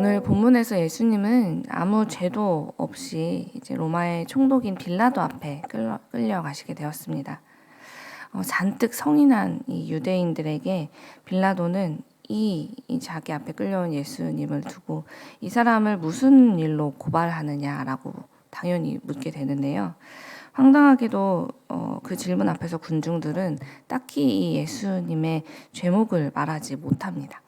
오늘 본문에서 예수님은 아무 죄도 없이 이제 로마의 총독인 빌라도 앞에 끌려가시게 되었습니다. 잔뜩 성인한 이 유대인들에게 빌라도는 이 자기 앞에 끌려온 예수님을 두고 이 사람을 무슨 일로 고발하느냐라고 당연히 묻게 되는데요. 황당하게도 그 질문 앞에서 군중들은 딱히 이 예수님의 죄목을 말하지 못합니다.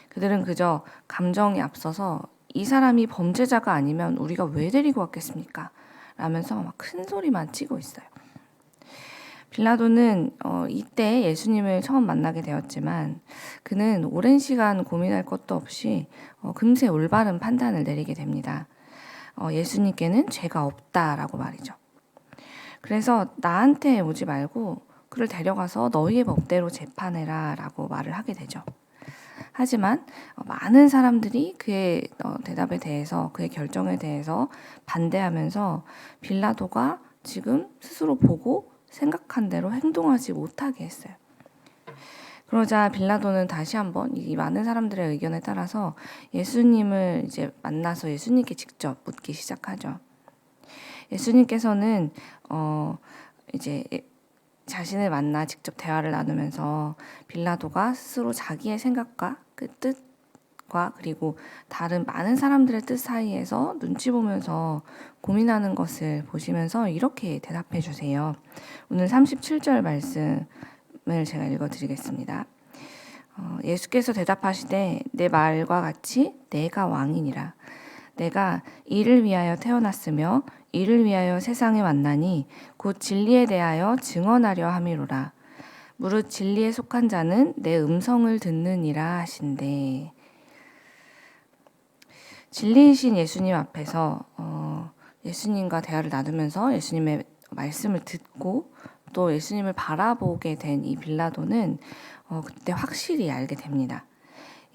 그들은 그저 감정이 앞서서 이 사람이 범죄자가 아니면 우리가 왜 데리고 왔겠습니까? 라면서 막 큰 소리만 치고 있어요. 빌라도는 이때 예수님을 처음 만나게 되었지만 그는 오랜 시간 고민할 것도 없이 금세 올바른 판단을 내리게 됩니다. 예수님께는 죄가 없다라고 말이죠. 그래서 나한테 오지 말고 그를 데려가서 너희의 법대로 재판해라 라고 말을 하게 되죠. 하지만 많은 사람들이 그의 대답에 대해서, 그의 결정에 대해서 반대하면서 빌라도가 지금 스스로 보고 생각한 대로 행동하지 못하게 했어요. 그러자 빌라도는 다시 한번 이 많은 사람들의 의견에 따라서 예수님을 이제 만나서 예수님께 직접 묻기 시작하죠. 예수님께서는 이제 자신을 만나 직접 대화를 나누면서 빌라도가 스스로 자기의 생각과 그 뜻과 그리고 다른 많은 사람들의 뜻 사이에서 눈치 보면서 고민하는 것을 보시면서 이렇게 대답해 주세요. 오늘 37절 말씀을 제가 읽어드리겠습니다. 예수께서 대답하시되 내 말과 같이 내가 왕이니라. 내가 이를 위하여 태어났으며 이를 위하여 세상에 왔나니 곧 진리에 대하여 증언하려 함이로라. 무릇 진리에 속한 자는 내 음성을 듣느니라 하신대. 진리이신 예수님 앞에서 예수님과 대화를 나누면서 예수님의 말씀을 듣고 또 예수님을 바라보게 된 이 빌라도는 그때 확실히 알게 됩니다.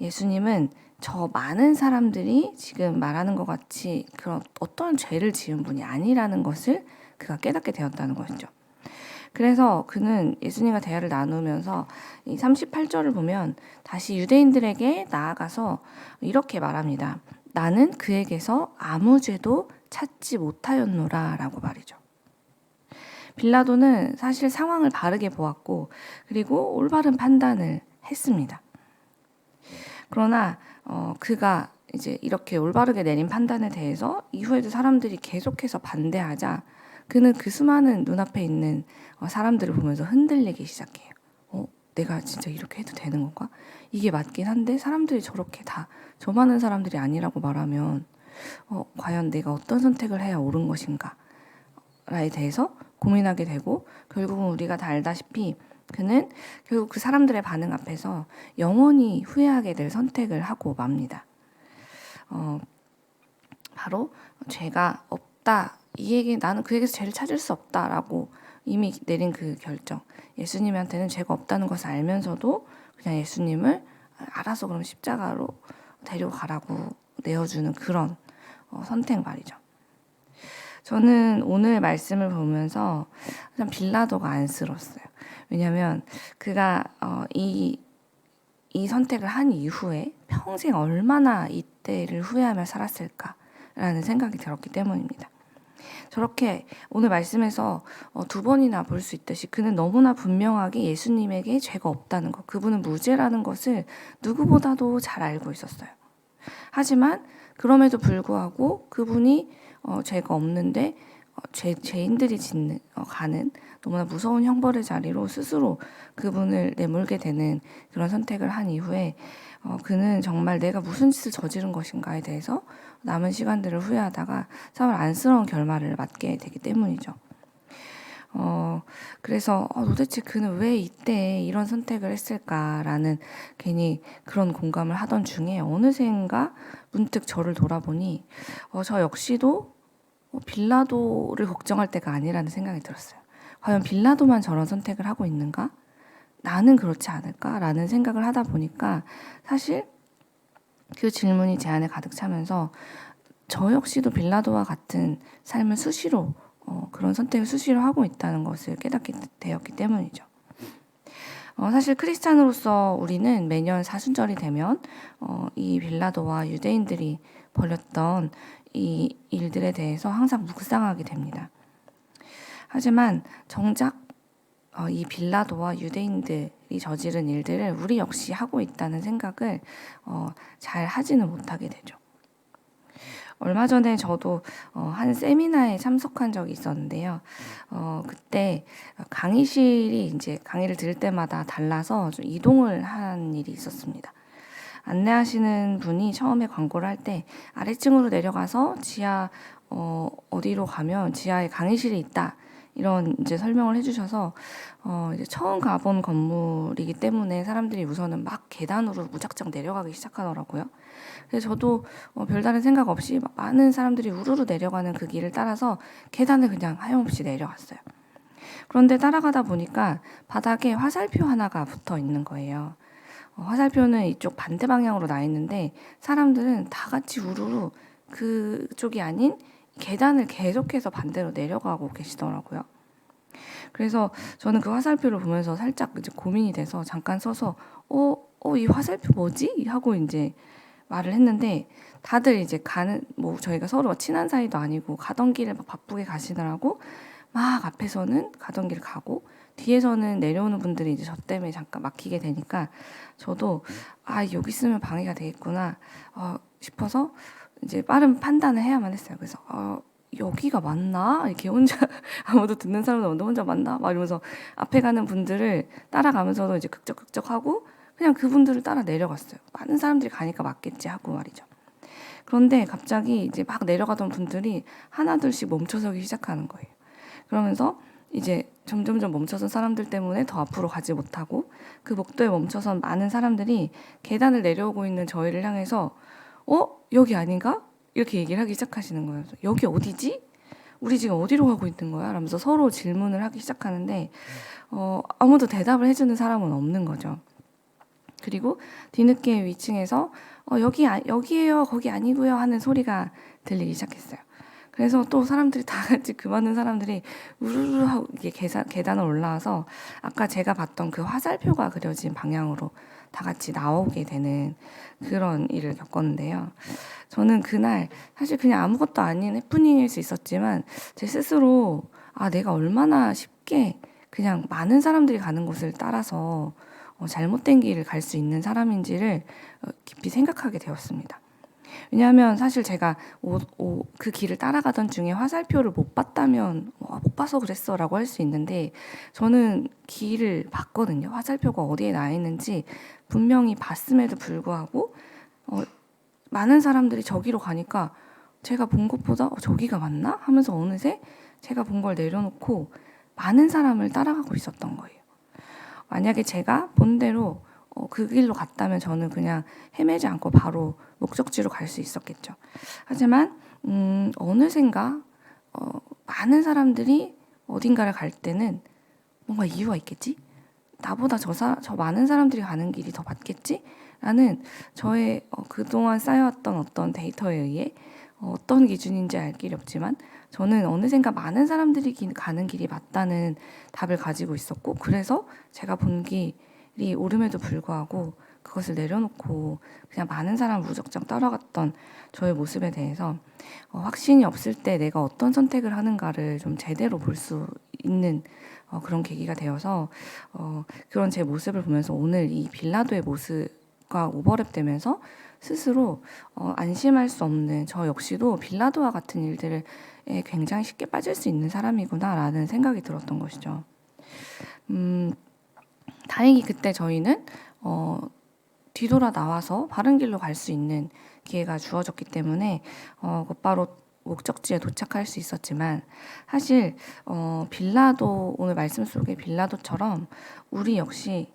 예수님은 저 많은 사람들이 지금 말하는 것 같이 그런 어떤 죄를 지은 분이 아니라는 것을 그가 깨닫게 되었다는 것이죠. 그래서 그는 예수님과 대화를 나누면서 이 38절을 보면 다시 유대인들에게 나아가서 이렇게 말합니다. 나는 그에게서 아무 죄도 찾지 못하였노라 라고 말이죠. 빌라도는 사실 상황을 바르게 보았고 그리고 올바른 판단을 했습니다. 그러나 그가 이제 이렇게 올바르게 내린 판단에 대해서 이후에도 사람들이 계속해서 반대하자 그는 그 수많은 눈앞에 있는 사람들을 보면서 흔들리기 시작해요. 내가 진짜 이렇게 해도 되는 건가? 이게 맞긴 한데 사람들이 저렇게 다 저 많은 사람들이 아니라고 말하면 과연 내가 어떤 선택을 해야 옳은 것인가? 라에 대해서 고민하게 되고 결국은 우리가 다 알다시피 그는 결국 그 사람들의 반응 앞에서 영원히 후회하게 될 선택을 하고 맙니다. 바로 죄가 없다. 나는 그에게서 죄를 찾을 수 없다라고 이미 내린 그 결정. 예수님한테는 죄가 없다는 것을 알면서도 그냥 예수님을 알아서 그럼 십자가로 데려가라고 내어주는 그런 선택 말이죠. 저는 오늘 말씀을 보면서 참 빌라도가 안쓰러웠어요. 왜냐하면 그가 이 선택을 한 이후에 평생 얼마나 이때를 후회하며 살았을까라는 생각이 들었기 때문입니다. 저렇게 오늘 말씀에서 두 번이나 볼 수 있듯이 그는 너무나 분명하게 예수님에게 죄가 없다는 것, 그분은 무죄라는 것을 누구보다도 잘 알고 있었어요. 하지만 그럼에도 불구하고 그분이 죄가 없는데 죄인들이 가는 너무나 무서운 형벌의 자리로 스스로 그분을 내몰게 되는 그런 선택을 한 이후에 그는 정말 내가 무슨 짓을 저지른 것인가에 대해서 남은 시간들을 후회하다가 참 안쓰러운 결말을 맞게 되기 때문이죠. 그래서 도대체 그는 왜 이때 이런 선택을 했을까라는 괜히 그런 공감을 하던 중에 어느샌가 문득 저를 돌아보니 저 역시도 빌라도를 걱정할 때가 아니라는 생각이 들었어요. 과연 빌라도만 저런 선택을 하고 있는가? 나는 그렇지 않을까라는 생각을 하다 보니까 사실 그 질문이 제 안에 가득 차면서 저 역시도 빌라도와 같은 삶을 수시로 그런 선택을 수시로 하고 있다는 것을 깨닫게 되었기 때문이죠. 사실 크리스찬으로서 우리는 매년 사순절이 되면 이 빌라도와 유대인들이 벌였던 이 일들에 대해서 항상 묵상하게 됩니다. 하지만 정작 이 빌라도와 유대인들이 저지른 일들을 우리 역시 하고 있다는 생각을 잘 하지는 못하게 되죠. 얼마 전에 저도 한 세미나에 참석한 적이 있었는데요. 그때 강의실이 이제 강의를 들을 때마다 달라서 좀 이동을 한 일이 있었습니다. 안내하시는 분이 처음에 광고를 할 때 아래층으로 내려가서 지하 어디로 가면 지하에 강의실이 있다. 이런 이제 설명을 해주셔서 이제 처음 가본 건물이기 때문에 사람들이 우선은 막 계단으로 무작정 내려가기 시작하더라고요. 그래서 저도 별다른 생각 없이 많은 사람들이 우르르 내려가는 그 길을 따라서 계단을 그냥 하염없이 내려갔어요. 그런데 따라가다 보니까 바닥에 화살표 하나가 붙어 있는 거예요. 화살표는 이쪽 반대 방향으로 나 있는데 사람들은 다 같이 우르르 그쪽이 아닌 계단을 계속해서 반대로 내려가고 계시더라고요. 그래서 저는 그 화살표를 보면서 살짝 이제 고민이 돼서 잠깐 서서 이 화살표 뭐지? 하고 이제 말을 했는데 다들 이제 뭐 저희가 서로 친한 사이도 아니고 가던 길을 막 바쁘게 가시느라고 막 앞에서는 가던 길 가고 뒤에서는 내려오는 분들이 이제 저 때문에 잠깐 막히게 되니까 저도 여기 있으면 방해가 되겠구나 싶어서 이제 빠른 판단을 해야만 했어요. 그래서 여기가 맞나? 이렇게 혼자 아무도 듣는 사람도 없는데 혼자 맞나? 막 이러면서 앞에 가는 분들을 따라가면서도 이제 극적극적하고 그냥 그분들을 따라 내려갔어요. 많은 사람들이 가니까 맞겠지 하고 말이죠. 그런데 갑자기 이제 막 내려가던 분들이 하나둘씩 멈춰서기 시작하는 거예요. 그러면서 이제 점점점 멈춰선 사람들 때문에 더 앞으로 가지 못하고 그 복도에 멈춰선 많은 사람들이 계단을 내려오고 있는 저희를 향해서 여기 아닌가? 이렇게 얘기를 하기 시작하시는 거예요. 여기 어디지? 우리 지금 어디로 가고 있는 거야? 라면서 서로 질문을 하기 시작하는데 아무도 대답을 해주는 사람은 없는 거죠. 그리고 뒤늦게 위층에서 여기에요, 거기 아니고요 하는 소리가 들리기 시작했어요. 그래서 또 사람들이 다 같이 그 많은 사람들이 우르르 하고 이게 계단을 올라와서 아까 제가 봤던 그 화살표가 그려진 방향으로 다 같이 나오게 되는 그런 일을 겪었는데요. 저는 그날 사실 그냥 아무것도 아닌 해프닝일 수 있었지만 제 스스로 내가 얼마나 쉽게 그냥 많은 사람들이 가는 곳을 따라서 잘못된 길을 갈 수 있는 사람인지를 깊이 생각하게 되었습니다. 왜냐하면 사실 제가 그 길을 따라가던 중에 화살표를 못 봤다면 못 봐서 그랬어 라고 할 수 있는데 저는 길을 봤거든요. 화살표가 어디에 나 있는지 분명히 봤음에도 불구하고 많은 사람들이 저기로 가니까 제가 본 것보다 저기가 맞나? 하면서 어느새 제가 본 걸 내려놓고 많은 사람을 따라가고 있었던 거예요. 만약에 제가 본 대로 그 길로 갔다면 저는 그냥 헤매지 않고 바로 목적지로 갈 수 있었겠죠. 하지만 어느샌가 많은 사람들이 어딘가를 갈 때는 뭔가 이유가 있겠지? 나보다 저 많은 사람들이 가는 길이 더 맞겠지? 라는 저의 그동안 쌓여왔던 어떤 데이터에 의해 어떤 기준인지 알 길이 없지만 저는 어느샌가 많은 사람들이 가는 길이 맞다는 답을 가지고 있었고 그래서 제가 본 길이 옳음에도 불구하고 그것을 내려놓고 그냥 많은 사람 무작정 따라갔던 저의 모습에 대해서 확신이 없을 때 내가 어떤 선택을 하는가를 좀 제대로 볼 수 있는 그런 계기가 되어서 그런 제 모습을 보면서 오늘 이 빌라도의 모습과 오버랩되면서 스스로 안심할 수 없는 저 역시도 빌라도와 같은 일들에 굉장히 쉽게 빠질 수 있는 사람이구나라는 생각이 들었던 것이죠. 다행히 그때 저희는 뒤돌아 나와서 바른 길로 갈 수 있는 기회가 주어졌기 때문에 곧바로 목적지에 도착할 수 있었지만 사실 빌라도 오늘 말씀 속의 빌라도처럼 우리 역시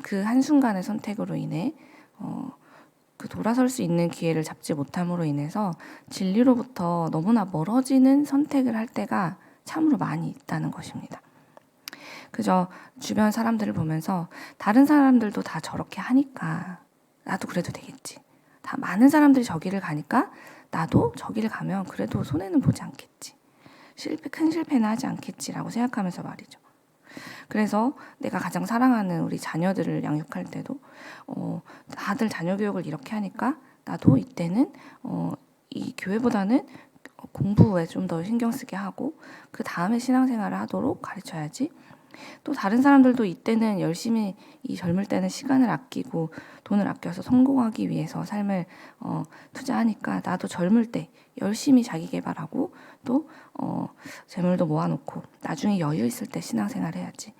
그 한순간의 선택으로 인해 그 돌아설 수 있는 기회를 잡지 못함으로 인해서 진리로부터 너무나 멀어지는 선택을 할 때가 참으로 많이 있다는 것입니다. 그저 주변 사람들을 보면서 다른 사람들도 다 저렇게 하니까 나도 그래도 되겠지. 다 많은 사람들이 저기를 가니까 나도 저기를 가면 그래도 손해는 보지 않겠지. 큰 실패는 하지 않겠지라고 생각하면서 말이죠. 그래서 내가 가장 사랑하는 우리 자녀들을 양육할 때도 다들 자녀 교육을 이렇게 하니까 나도 이때는 이 교회보다는 공부에 좀 더 신경 쓰게 하고 그 다음에 신앙생활을 하도록 가르쳐야지. 또 다른 사람들도 이때는 열심히 이 젊을 때는 시간을 아끼고 돈을 아껴서 성공하기 위해서 삶을 투자하니까 나도 젊을 때 열심히 자기 개발하고 또 재물도 모아놓고 나중에 여유 있을 때 신앙생활 해야지.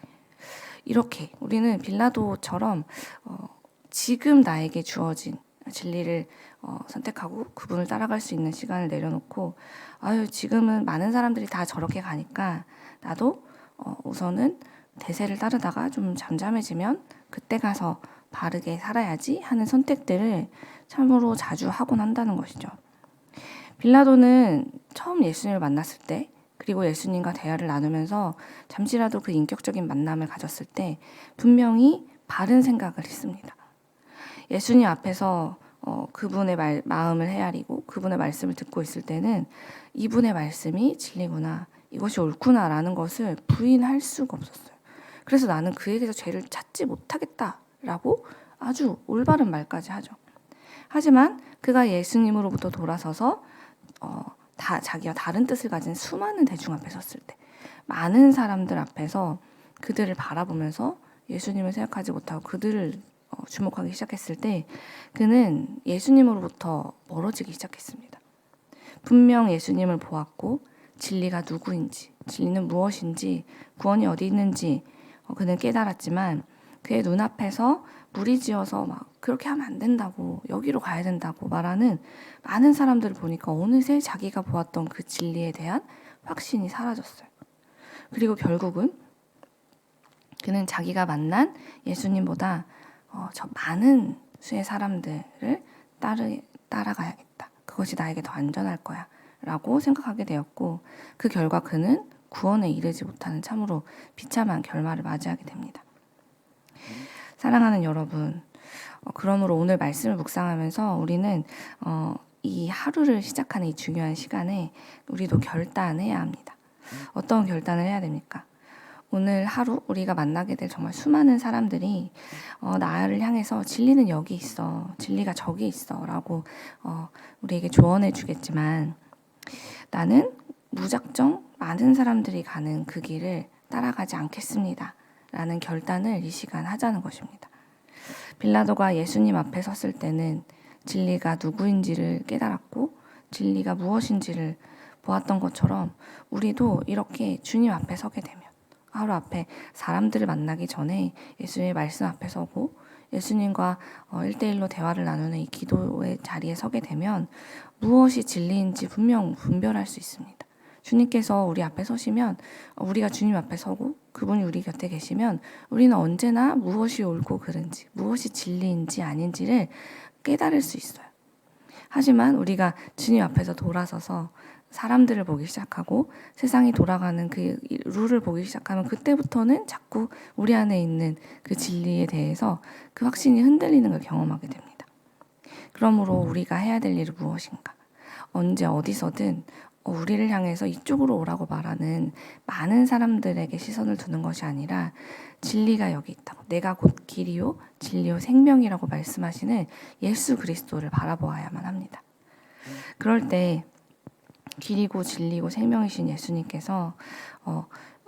이렇게 우리는 빌라도처럼 지금 나에게 주어진 진리를 선택하고 그분을 따라갈 수 있는 시간을 내려놓고 지금은 많은 사람들이 다 저렇게 가니까 나도 우선은 대세를 따르다가 좀 잠잠해지면 그때 가서 바르게 살아야지 하는 선택들을 참으로 자주 하곤 한다는 것이죠. 빌라도는 처음 예수님을 만났을 때 그리고 예수님과 대화를 나누면서 잠시라도 그 인격적인 만남을 가졌을 때 분명히 바른 생각을 했습니다. 예수님 앞에서 그분의 마음을 헤아리고 그분의 말씀을 듣고 있을 때는 이분의 말씀이 진리구나, 이것이 옳구나라는 것을 부인할 수가 없었어요. 그래서 나는 그에게서 죄를 찾지 못하겠다라고 아주 올바른 말까지 하죠. 하지만 그가 예수님으로부터 돌아서서 자기와 다른 뜻을 가진 수많은 대중 앞에 섰을 때, 많은 사람들 앞에서 그들을 바라보면서 예수님을 생각하지 못하고 그들을 주목하기 시작했을 때 그는 예수님으로부터 멀어지기 시작했습니다. 분명 예수님을 보았고 진리가 누구인지, 진리는 무엇인지, 구원이 어디 있는지 그는 깨달았지만 그의 눈앞에서 무리지어서 막 그렇게 하면 안 된다고, 여기로 가야 된다고 말하는 많은 사람들을 보니까 어느새 자기가 보았던 그 진리에 대한 확신이 사라졌어요. 그리고 결국은 그는 자기가 만난 예수님보다 저 많은 수의 사람들을 따라가야겠다. 그것이 나에게 더 안전할 거야 라고 생각하게 되었고, 그 결과 그는 구원에 이르지 못하는 참으로 비참한 결말을 맞이하게 됩니다. 사랑하는 여러분, 그러므로 오늘 말씀을 묵상하면서 우리는 이 하루를 시작하는 이 중요한 시간에 우리도 결단해야 합니다. 어떤 결단을 해야 됩니까? 오늘 하루 우리가 만나게 될 정말 수많은 사람들이 나를 향해서 진리는 여기 있어, 진리가 저기 있어 라고 우리에게 조언해 주겠지만 나는 무작정 많은 사람들이 가는 그 길을 따라가지 않겠습니다 라는 결단을 이 시간 하자는 것입니다. 빌라도가 예수님 앞에 섰을 때는 진리가 누구인지를 깨달았고 진리가 무엇인지를 보았던 것처럼 우리도 이렇게 주님 앞에 서게 되면, 하루 앞에 사람들을 만나기 전에 예수님의 말씀 앞에 서고 예수님과 1대1로 대화를 나누는 이 기도의 자리에 서게 되면 무엇이 진리인지 분명 분별할 수 있습니다. 주님께서 우리 앞에 서시면, 우리가 주님 앞에 서고 그분이 우리 곁에 계시면 우리는 언제나 무엇이 옳고 그른지, 무엇이 진리인지 아닌지를 깨달을 수 있어요. 하지만 우리가 주님 앞에서 돌아서서 사람들을 보기 시작하고 세상이 돌아가는 그 룰을 보기 시작하면 그때부터는 자꾸 우리 안에 있는 그 진리에 대해서 그 확신이 흔들리는 걸 경험하게 됩니다. 그러므로 우리가 해야 될 일은 무엇인가? 언제 어디서든 우리를 향해서 이쪽으로 오라고 말하는 많은 사람들에게 시선을 두는 것이 아니라 진리가 여기 있다고, 내가 곧 길이요 진리요 생명이라고 말씀하시는 예수 그리스도를 바라보아야만 합니다. 그럴 때 길이고 진리고 생명이신 예수님께서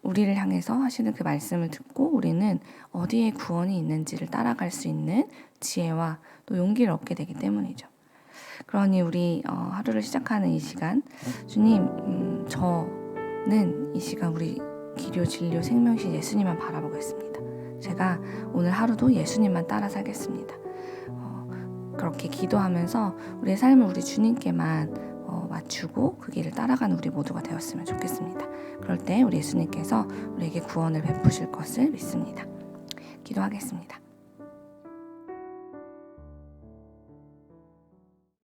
우리를 향해서 하시는 그 말씀을 듣고 우리는 어디에 구원이 있는지를 따라갈 수 있는 지혜와 또 용기를 얻게 되기 때문이죠. 그러니 우리 하루를 시작하는 이 시간, 주님, 저는 이 시간 우리 길이요 진리요 생명이신 예수님만 바라보겠습니다. 제가 오늘 하루도 예수님만 따라 살겠습니다. 그렇게 기도하면서 우리의 삶을 우리 주님께만 맞추고 그 길을 따라가는 우리 모두가 되었으면 좋겠습니다. 그럴 때 우리 예수님께서 우리에게 구원을 베푸실 것을 믿습니다. 기도하겠습니다.